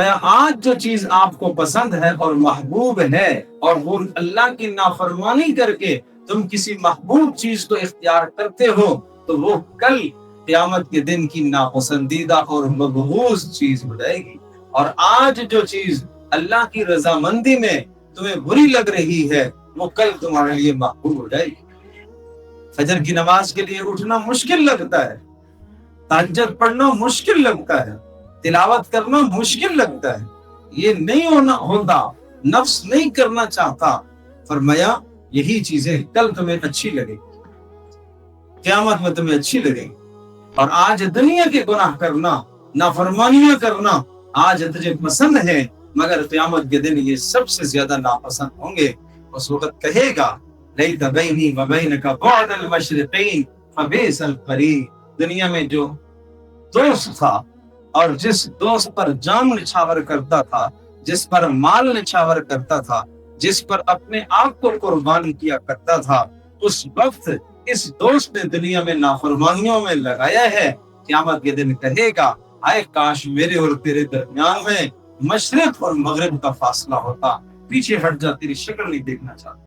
آج جو چیز آپ کو پسند ہے اور محبوب ہے اور وہ اللہ کی نافرمانی کر کے تم کسی محبوب چیز کو اختیار کرتے ہو تو وہ کل قیامت کے دن کی ناپسندیدہ اور مبغوض چیز ہو جائے گی. اور آج جو چیز اللہ کی رضامندی میں تمہیں بری لگ رہی ہے وہ کل تمہارے لیے محبوب ہو جائے گی. فجر کی نماز کے لیے اٹھنا مشکل لگتا ہے، تہجد پڑھنا مشکل لگتا ہے، تلاوت کرنا مشکل لگتا ہے، یہ نہیں ہوتا، نفس نہیں کرنا چاہتا. فرمایا یہی چیزیں کل تمہیں اچھی لگے گی، قیامت میں تمہیں اچھی لگے گی. اور آج دنیا کے گناہ کرنا، نافرمانیاں کرنا آج تجھے پسند ہے، مگر قیامت کے دن یہ سب سے زیادہ ناپسند ہوں گے. اس وقت کہے گا لیت بینی و بینک بعد المشرقین فبئس القرین. دنیا میں جو دوست تھا اور جس دوست پر جان نچھاور کرتا تھا، جس پر مال نچھاور کرتا تھا، جس پر اپنے آپ کو قربان کیا کرتا تھا، اس وقت اس دوست نے دنیا میں نافرمانیوں میں لگایا ہے. قیامت کے دن کہے گا آئے کاش میرے اور تیرے درمیان میں مشرق اور مغرب کا فاصلہ ہوتا، پیچھے ہٹ جا، تیری شکل نہیں دیکھنا چاہتا.